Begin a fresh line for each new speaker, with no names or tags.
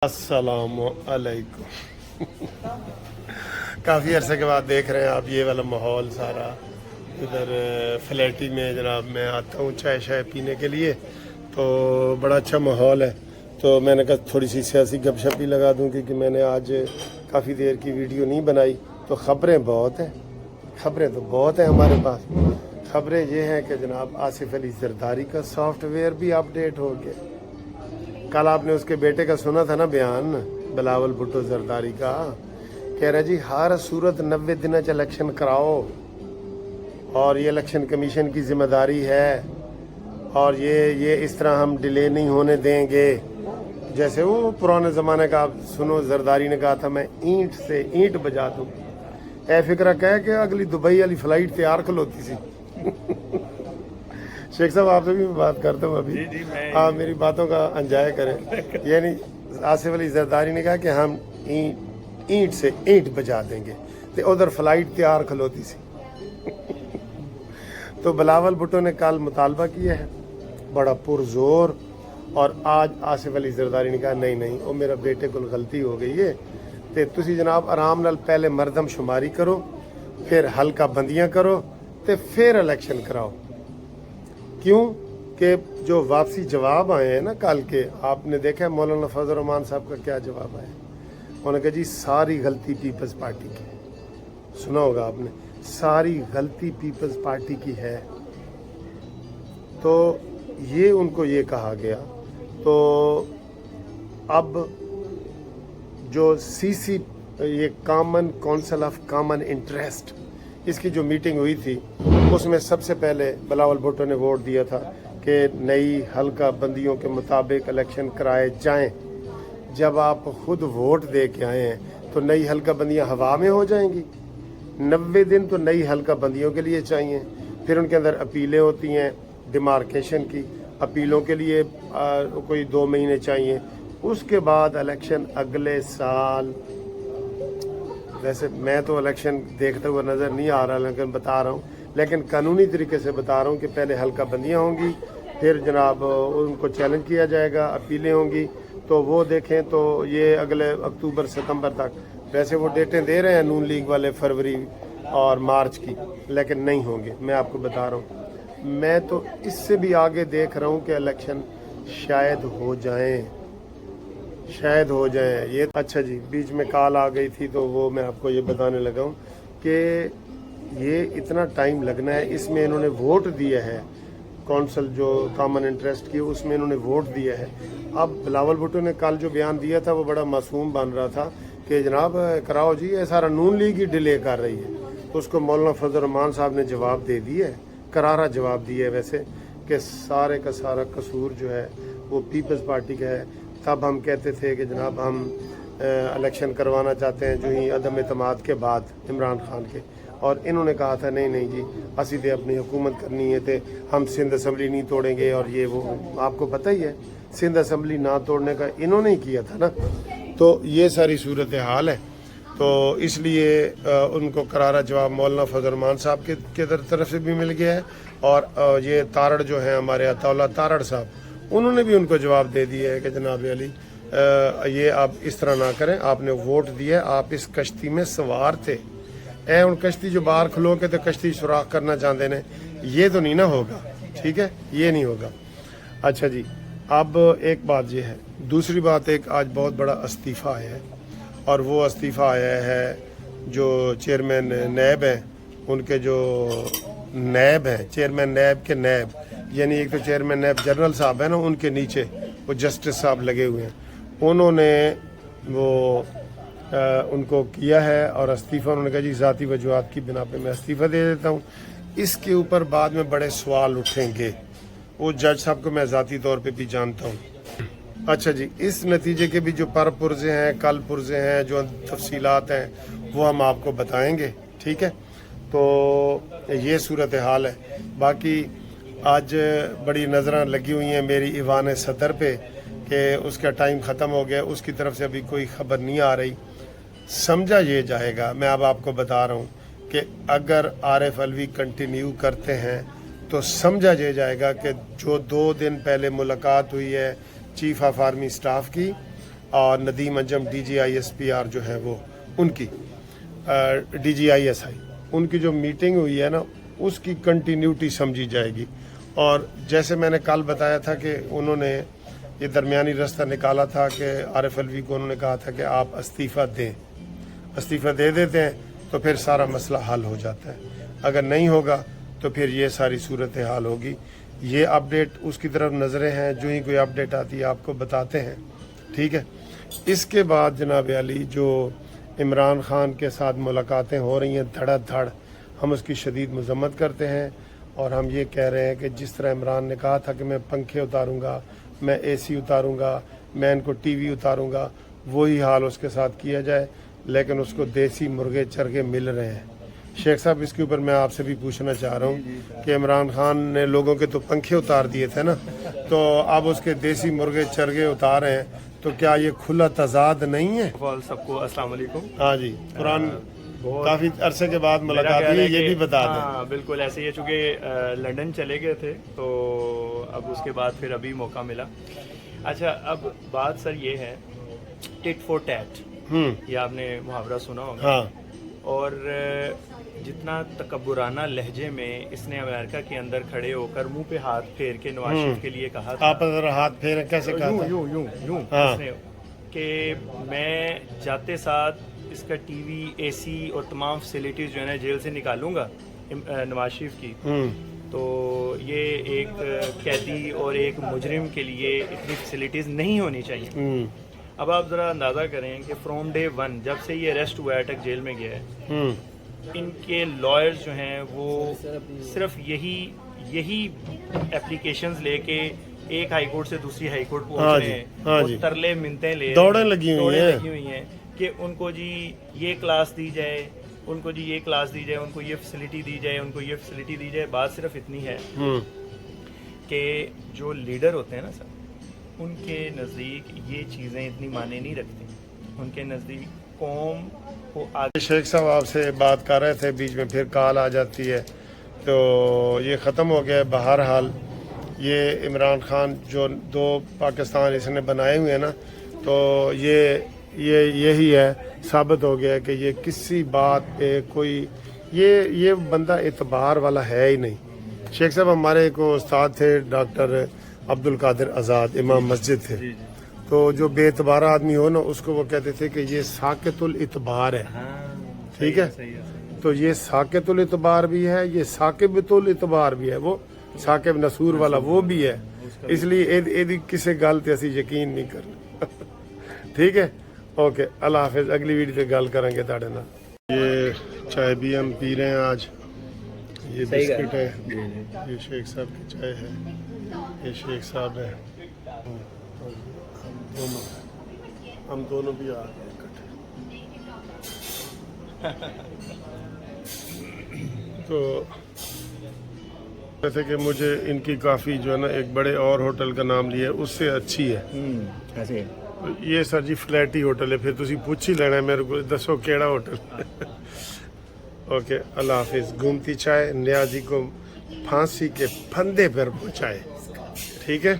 अस्सलाम अलैकुम। काफ़ी अरसे के बाद देख रहे हैं आप ये वाला माहौल सारा। इधर फ्लैटी में जनाब मैं आता हूँ चाय शाय पीने के लिए, तो बड़ा अच्छा माहौल है। तो मैंने कहा थोड़ी सी सियासी गपशप भी लगा दूँ, क्योंकि मैंने आज काफ़ी देर की वीडियो नहीं बनाई। तो ख़बरें बहुत हैं, ख़बरें तो बहुत हैं हमारे पास। ख़बरें ये हैं कि जनाब आसिफ अली जरदारी का सॉफ्टवेयर भी अपडेट हो गया। कल आपने उसके बेटे का सुना था ना बयान, बिलावल भुट्टो जरदारी का। कह रहा जी हर सूरत 90 दिन इलेक्शन कराओ, और ये इलेक्शन कमीशन की जिम्मेदारी है, और ये इस तरह हम डिले नहीं होने देंगे। जैसे वो पुराने ज़माने का आप सुनो, जरदारी ने कहा था मैं ईंट से ईंट बजा दूँ। ए फिक्रा कह के अगली दुबई वाली फ्लाइट तैयार खलोती सी। शेख साहब आपसे भी बात करता हूँ अभी। हाँ, मेरी बातों का अंजाय करें। यानी आसिफ अली जरदारी ने कहा कि हम ईंट से ईंट बजा देंगे, तो उधर फ्लाइट तैयार खलोती सी। तो बिलावल भुट्टो ने कल मुतालबा किया है बड़ा पुरजोर, और आज आसिफ अली जरदारी ने कहा नहीं नहीं वो मेरा बेटे को गलती हो गई है, तो तुसी जनाब आराम नाल पहले मरदम शुमारी करो, फिर हल्का बंदियां करो, तो फिर इलेक्शन कराओ। क्यों कि जो वापसी जवाब आए हैं ना कल के, आपने देखा है मौलाना फजल रहमान साहब का क्या जवाब आया। उन्होंने कहा जी सारी गलती पीपल्स पार्टी की। सुना होगा आपने, सारी गलती पीपल्स पार्टी की है। तो ये उनको ये कहा गया। तो अब जो सीसी ये common council of common interest, इसकी जो मीटिंग हुई थी उसमें सबसे पहले बिलावल भुट्टो ने वोट दिया था कि नई हल्का बंदियों के मुताबिक इलेक्शन कराए जाएं। जब आप खुद वोट दे के आए हैं तो नई हल्का बंदियां हवा में हो जाएंगी। 90 दिन तो नई हल्का बंदियों के लिए चाहिए, फिर उनके अंदर अपीलें होती हैं डिमार्केशन की, अपीलों के लिए कोई 2 महीने चाहिए। उसके बाद इलेक्शन अगले साल। वैसे मैं तो इलेक्शन देखते हुए नज़र नहीं आ रहा, लेकिन बता रहा हूँ, लेकिन कानूनी तरीके से बता रहा हूँ कि पहले हल्का बंदियाँ होंगी, फिर जनाब उनको चैलेंज किया जाएगा, अपीलें होंगी। तो वो देखें तो ये अगले अक्टूबर सितंबर तक, वैसे वो डेटें दे रहे हैं नून लीग वाले फरवरी और मार्च की, लेकिन नहीं होंगे। मैं आपको बता रहा हूँ, मैं तो इससे भी आगे देख रहा हूँ कि इलेक्शन शायद हो जाएँ, शायद हो जाए ये। अच्छा जी, बीच में कॉल आ गई थी तो वो मैं आपको ये बताने लगा हूँ कि ये इतना टाइम लगना है। इसमें इन्होंने वोट दिया है, कौंसल जो कॉमन इंटरेस्ट की उसमें इन्होंने वोट दिया है। अब बिलावल भुट्टो ने कल जो बयान दिया था वो बड़ा मासूम बन रहा था कि जनाब कराओ जी, ये सारा नून लीग ही डिले कर रही है। तो उसको मौलाना फजल रहमान साहब ने जवाब दे दिया है, करारा जवाब दिया है वैसे, कि सारे का सारा कसूर जो है वो पीपल्स पार्टी का है। तब हम कहते थे कि जनाब हम इलेक्शन करवाना चाहते हैं जो ही अदम एतमाद के बाद इमरान खान के, और इन्होंने कहा था नहीं नहीं जी असी तो अपनी हुकूमत करनी है, तो हम सिंध असम्बली नहीं तोड़ेंगे, और ये वो आपको पता ही है सिंध असम्बली ना तोड़ने का इन्होंने ही किया था ना। तो ये सारी सूरत हाल है। तो इसलिए उनको करारा जवाब मौलाना फजल रहमान साहब के तरफ से भी मिल गया है, और ये तारड़ जो है हमारे अताउल्ला तारड़ साहब, उन्होंने भी उनको जवाब दे दिया है कि जनाब अली ये आप इस तरह ना करें, आपने वोट दिया, आप इस कश्ती में सवार थे, ए उन कश्ती जो बाहर खलो के तो कश्ती सुराख करना चाहते हैं, ये तो नहीं ना होगा, ठीक है, ये नहीं होगा। अच्छा जी, अब एक बात ये है, दूसरी बात एक आज बहुत बड़ा इस्तीफ़ा आया है, और वो इस्तीफ़ा आया है जो चेयरमैन नैब हैं, उनके जो नैब हैं, चेयरमैन नैब के नैब, यानी एक तो चेयरमैन नैब जनरल साहब है ना, उनके नीचे वो जस्टिस साहब लगे हुए हैं, उन्होंने वो उनको किया है और इस्तीफ़ा उन्होंने कहा जी ज़ाती वजूहात की बिना पे मैं इस्तीफ़ा दे देता हूँ। इसके ऊपर बाद में बड़े सवाल उठेंगे, वो जज साहब को मैं ज़ाती तौर पे भी जानता हूँ। अच्छा जी, इस नतीजे के भी जो पर पुर्जे हैं, कल पुर्जे हैं, जो तफसीलात हैं वो हम आपको बताएंगे, ठीक है। तो ये सूरत हाल है। बाकी आज बड़ी नज़रें लगी हुई हैं मेरी ईवान सदर पे कि उसका टाइम ख़त्म हो गया, उसकी तरफ से अभी कोई ख़बर नहीं आ रही। समझा ये जाएगा, मैं अब आपको बता रहा हूँ कि अगर आरिफ अलवी कंटिन्यू करते हैं तो समझा ये जाएगा कि जो 2 दिन पहले मुलाकात हुई है चीफ ऑफ आर्मी स्टाफ की, اور ندیم انجم DGISPR جو ہے وہ ان کی DGISI ان کی جو میٹنگ ہوئی ہے نا اس کی کنٹینیوٹی سمجھی جائے گی. اور جیسے میں نے کل بتایا تھا کہ انہوں نے یہ درمیانی راستہ نکالا تھا کہ عارف الوی کو انہوں نے کہا تھا کہ آپ استعفیٰ دے دیتے ہیں تو پھر سارا مسئلہ حل ہو جاتا ہے. اگر نہیں ہوگا تو پھر یہ ساری صورتحال ہوگی. یہ اپڈیٹ اس کی طرف نظریں ہیں, جو ہی کوئی اپڈیٹ آتی ہے آپ کو بتاتے ہیں, ٹھیک ہے. اس کے بعد جناب علی جو عمران خان کے ساتھ ملاقاتیں ہو رہی ہیں دھڑا دھڑ, ہم اس کی شدید مذمت کرتے ہیں اور ہم یہ کہہ رہے ہیں کہ جس طرح عمران نے کہا تھا کہ میں پنکھے اتاروں گا, میں AC اتاروں گا, میں ان کو TV اتاروں گا, وہی حال اس کے ساتھ کیا جائے. لیکن اس کو دیسی مرغے چرغے مل رہے ہیں. شیخ صاحب اس کے اوپر میں آپ سے بھی پوچھنا چاہ رہا ہوں کہ عمران خان نے لوگوں کے تو پنکھے اتار دیے تھے نا, تو اب اس کے دیسی مرغے چرغے اتار رہے ہیں, تو کیا یہ کھلا تضاد نہیں ہے؟
سب کو السلام علیکم.
ہاں جی, قرآن کافی عرصے کے بعد ملاقات ہوئی, یہ بھی بتا دیں.
ہاں بالکل ایسے ہی, چونکہ لنڈن چلے گئے تھے تو اب اس کے بعد پھر ابھی موقع ملا. اچھا اب بات سر یہ ہے, ٹٹ فور ٹیٹ, یہ آپ نے محاورہ سنا ہوگا.
ہاں,
اور جتنا تکبرانہ لہجے میں اس نے امریکہ کے اندر کھڑے ہو کر منہ پہ ہاتھ پھیر کے نواز شریف کے لیے کہا تھا,
آپ ذرا ہاتھ پھیریں, کیسے کہا تھا؟
یوں اس نے کہ میں جاتے ساتھ اس کا TV AC اور تمام فیسلٹیز جو ہے نا جیل سے نکالوں گا نواز شریف کی. تو یہ ایک قیدی اور ایک مجرم کے لیے اتنی فیسلٹیز نہیں ہونی چاہیے. اب آپ ذرا اندازہ کریں کہ فرام ڈے 1 جب سے یہ اریسٹ ہوا ہے تک جیل میں گیا ہے, ان کے لائرز جو ہیں وہ صرف یہی اپلیکیشنز لے کے ایک ہائی کورٹ سے دوسری ہائی کورٹ پہنچ رہے ہیں, وہ ترلے منتیں لے
دوڑیں لگی
ہوئی ہیں کہ ان کو جی یہ کلاس دی جائے, ان کو جی یہ کلاس دی جائے, ان کو یہ فیسلٹی دی جائے, ان کو یہ فیسلٹی دی جائے. بات صرف اتنی ہے کہ جو لیڈر ہوتے ہیں نا سر, ان کے نزدیک یہ چیزیں اتنی معنی نہیں رکھتی. ان کے نزدیک قوم کو آگے.
شیخ صاحب آپ سے بات کر رہے تھے, بیچ میں پھر کال آ جاتی ہے, تو یہ ختم ہو گیا ہے. بہرحال یہ عمران خان جو 2 پاکستان اس نے بنائے ہوئے ہیں نا, تو یہی ہے, ثابت ہو گیا ہے کہ یہ کسی بات پہ کوئی یہ بندہ اعتبار والا ہے ہی نہیں. شیخ صاحب ہمارے ایک استاد تھے ڈاکٹر عبد القادر آزاد, امام مسجد تھے, تو جو بے اعتبار آدمی ہو نا اس کو وہ کہتے تھے کہ یہ ساکت الاعتبار ہے. ٹھیک ہے, تو یہ ساکت الاعتبار بھی ہے, یہ ثاقبۃ الاعتبار بھی ہے, وہ ثاقب نصور والا وہ بھی ہے. اس لیے کسی گل تے اسی یقین نہیں کرنا. ٹھیک ہے, اوکے, اللہ حافظ. اگلی ویڈیو تے گل کریں گے تاڑے نال. یہ چائے بھی ہم پی رہے ہیں آج, یہ بسکٹ ہے, یہ شیخ صاحب کی چائے ہے, یہ شیخ صاحب ہے, ہم دونوں بھی آ گئے اکٹھے. تو جیسے کہ مجھے ان کی کافی جو ہے نا ایک بڑے اور ہوٹل کا نام لیا ہے, اس سے اچھی ہے. یہ سر جی فلیٹی ہوٹل ہے, پھر تسی پوچھ ہی لینا ہے میرے کو, دسو کیڑا ہوٹل. اوکے, اللہ حافظ. گھومتی چائے نیازی کو پھانسی کے پھندے پر پہنچائے. ٹھیک ہے.